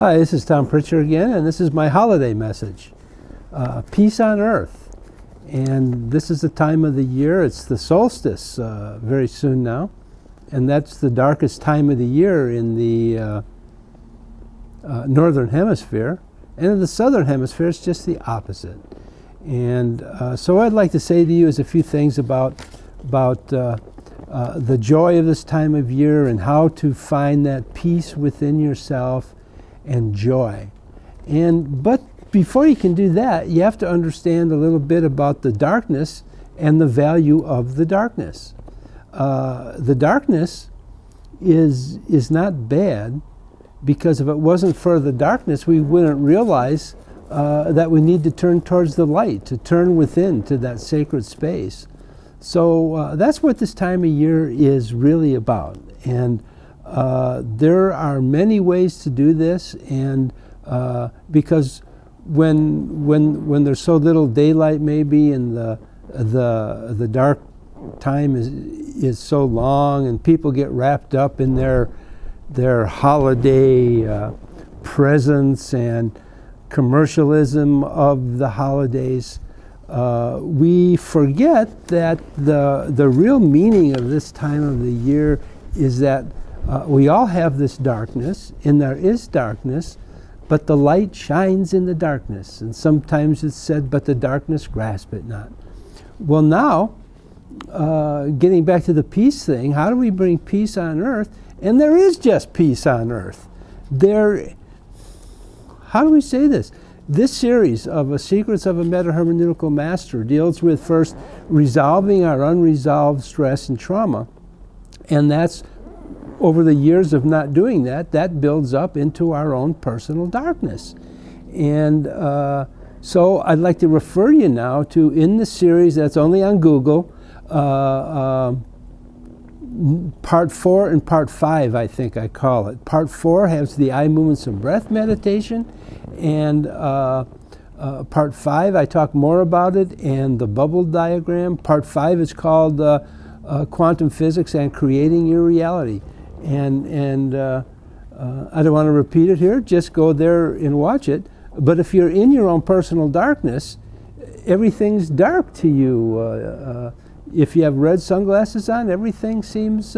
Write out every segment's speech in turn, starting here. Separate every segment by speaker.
Speaker 1: Hi, this is Tom Pritchard again, and this is my holiday message. Peace on earth. And this is the time of the year. It's the solstice very soon now. And that's the darkest time of the year in the northern hemisphere. And in the southern hemisphere, it's just the opposite. And so what I'd like to say to you is a few things about the joy of this time of year and how to find that peace within yourself and joy. But before you can do that, you have to understand a little bit about the darkness and the value of the darkness. The darkness is not bad, because if it wasn't for the darkness, we wouldn't realize that we need to turn towards the light, to turn within to that sacred space. So that's what this time of year is really about. And there are many ways to do this, and because when there's so little daylight, maybe, and the dark time is so long, and people get wrapped up in their holiday presents and commercialism of the holidays, we forget that the real meaning of this time of the year is that we all have this darkness, and there is darkness, but the light shines in the darkness. And sometimes it's said, but the darkness grasp it not. Well, now, getting back to the peace thing, how do we bring peace on earth? And there is just peace on earth. How do we say this? This series of Secrets of a Meta-Hermeneutical Master deals with first resolving our unresolved stress and trauma. And that's, over the years of not doing that, that builds up into our own personal darkness. And so I'd like to refer you now to, in the series that's only on Google, Part 4 and Part 5, I think I call it. Part 4 has the eye movements and breath meditation, and Part 5 I talk more about it and the bubble diagram. Part 5 is called Quantum Physics and Creating Your Reality. And I don't want to repeat it here, just go there and watch it. But if you're in your own personal darkness, everything's dark to you. If you have red sunglasses on, everything seems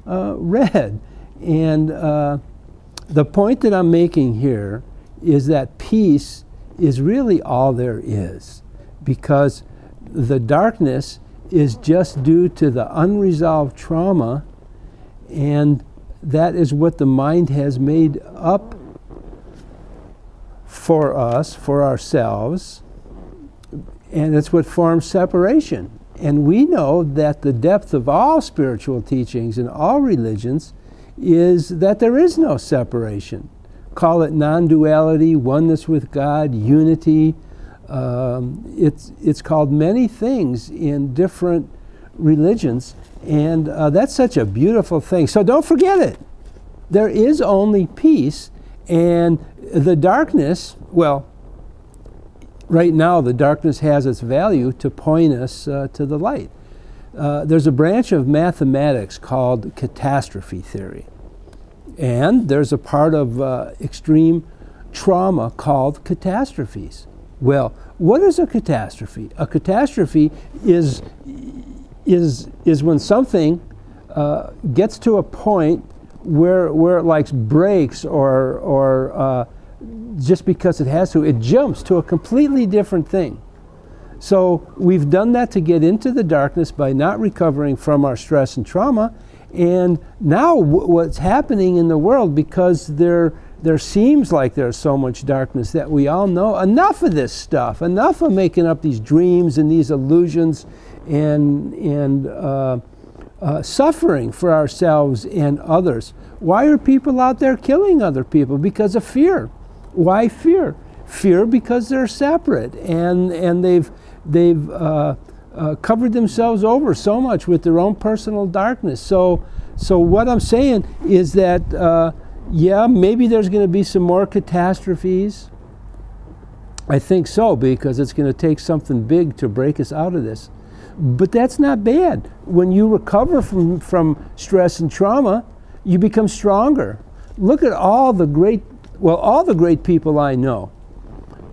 Speaker 1: red. And the point that I'm making here is that peace is really all there is, because the darkness is just due to the unresolved trauma, and that is what the mind has made up for us, for ourselves, and it's what forms separation. And we know that the depth of all spiritual teachings and all religions is that there is no separation. Call it non-duality, oneness with God, unity. It's called many things in different religions, and that's such a beautiful thing. So don't forget it. There is only peace, and the darkness, well, right now the darkness has its value to point us to the light. There's a branch of mathematics called catastrophe theory, and there's a part of extreme trauma called catastrophes. Well, what is a catastrophe? A catastrophe is when something gets to a point where it like breaks, or just because it has to, it jumps to a completely different thing. So we've done that to get into the darkness by not recovering from our stress and trauma. And now what's happening in the world, because there seems like there's so much darkness, that we all know enough of this stuff, enough of making up these dreams and these illusions and suffering for ourselves and others. Why are people out there killing other people? Because of fear. Why fear? Fear because they're separate, and they've covered themselves over so much with their own personal darkness. So what I'm saying is that yeah, maybe there's going to be some more catastrophes. I think so, because it's going to take something big to break us out of this. But that's not bad. When you recover from stress and trauma, you become stronger. Look at all the great Well, all the great people I know,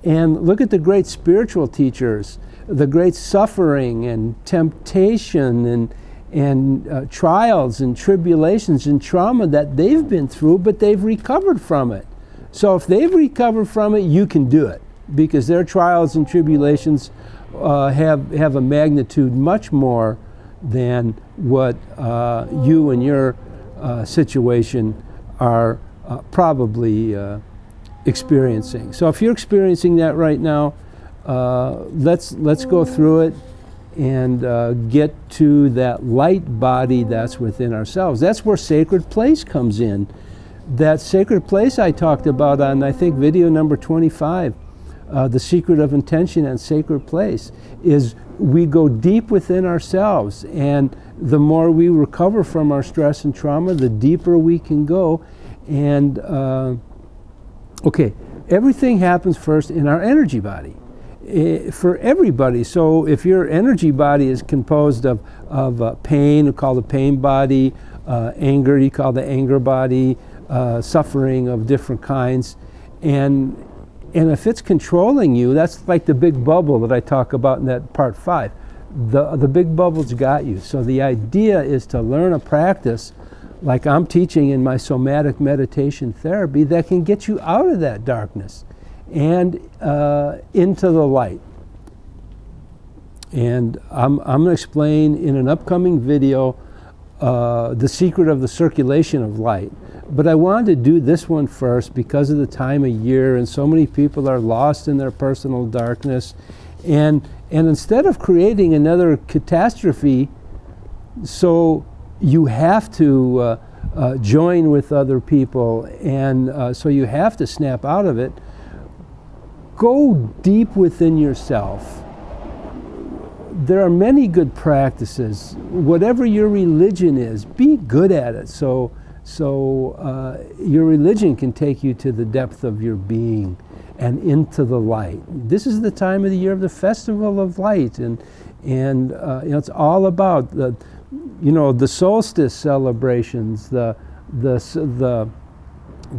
Speaker 1: and look at the great spiritual teachers, the great suffering and temptation and trials and tribulations and trauma that they've been through, but they've recovered from it. So if they've recovered from it, you can do it, because their trials and tribulations have a magnitude much more than what you and your situation are probably experiencing. So if you're experiencing that right now, let's go through it and get to that light body that's within ourselves. That's where sacred place comes in. That sacred place I talked about on, I think, video number 25, the secret of intention and sacred place, is we go deep within ourselves, and the more we recover from our stress and trauma, the deeper we can go. And okay, everything happens first in our energy body. For everybody. So if your energy body is composed of pain, we call the pain body, anger, you call the anger body, suffering of different kinds, and if it's controlling you, that's like the big bubble that I talk about in that part 5. The big bubble's got you. So the idea is to learn a practice like I'm teaching in my Somatic Meditation Therapy that can get you out of that darkness and into the light. And I'm going to explain in an upcoming video the secret of the circulation of light. But I wanted to do this one first because of the time of year, and so many people are lost in their personal darkness. And instead of creating another catastrophe, so you have to join with other people, and so you have to snap out of it. Go deep within yourself. There are many good practices. Whatever your religion is, be good at it. So your religion can take you to the depth of your being and into the light. This is the time of the year of the Festival of Light, and you know, it's all about the solstice celebrations, the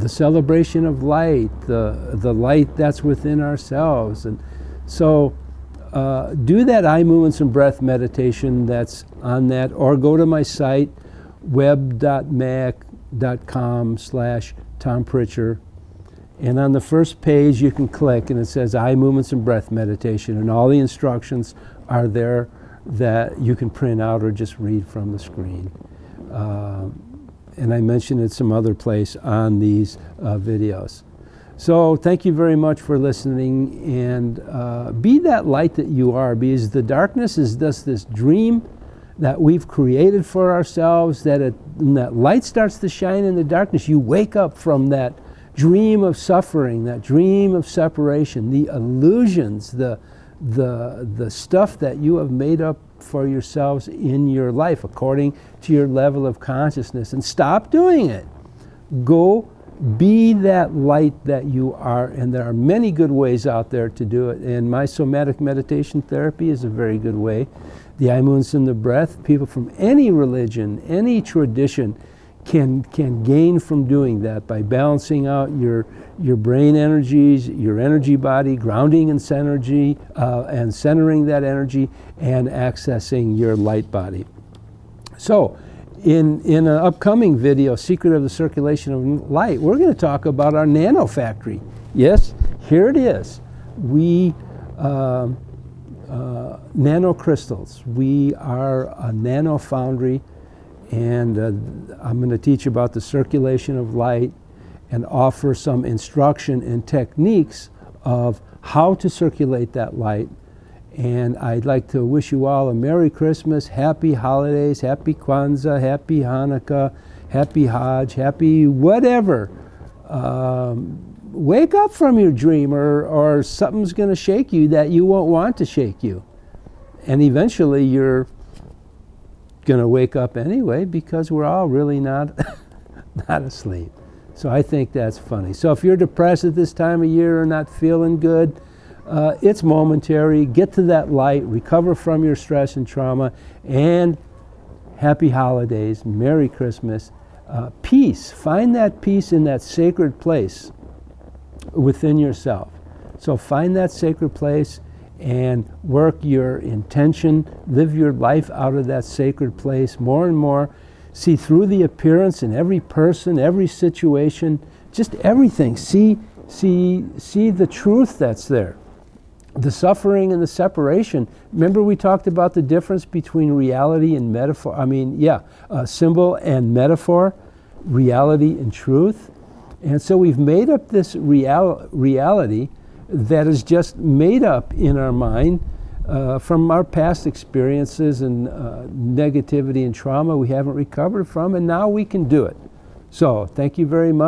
Speaker 1: celebration of light, the light that's within ourselves. And so do that eye movements and breath meditation that's on that, or go to my site, web.mac.com/Tom Pritchard, and on the first page you can click and it says eye movements and breath meditation, and all the instructions are there that you can print out or just read from the screen. And I mentioned it some other place on these videos. So thank you very much for listening, and be that light that you are, because the darkness is just this dream that we've created for ourselves, that when that light starts to shine in the darkness, you wake up from that dream of suffering, that dream of separation, the illusions, the stuff that you have made up for yourselves in your life according to your level of consciousness, and stop doing it. Go be that light that you are, and there are many good ways out there to do it, and my Somatic Meditation Therapy is a very good way. The eye movements and the breath, people from any religion, any tradition can gain from doing that by balancing out your brain energies, your energy body, grounding and centering that energy, and accessing your light body. So in an upcoming video, Secret of the Circulation of Light, we're going to talk about our nano factory. Yes, here it is. We nanocrystals. We are a nano foundry, and I'm going to teach about the circulation of light and offer some instruction and techniques of how to circulate that light. And I'd like to wish you all a Merry Christmas, Happy Holidays, Happy Kwanzaa, Happy Hanukkah, Happy Hajj, Happy whatever. Wake up from your dream, or something's going to shake you that you won't want to shake you. And eventually you're going to wake up anyway, because we're all really not asleep. So I think that's funny. So if you're depressed at this time of year or not feeling good, it's momentary. Get to that light, recover from your stress and trauma, and happy holidays, Merry Christmas, peace. Find that peace in that sacred place within yourself. So find that sacred place and work your intention, live your life out of that sacred place more and more. See through the appearance in every person, every situation, just everything. See the truth that's there. The suffering and the separation. Remember we talked about the difference between reality and metaphor, symbol and metaphor, reality and truth. And so we've made up this reality that is just made up in our mind from our past experiences and negativity and trauma we haven't recovered from, and now we can do it. So thank you very much.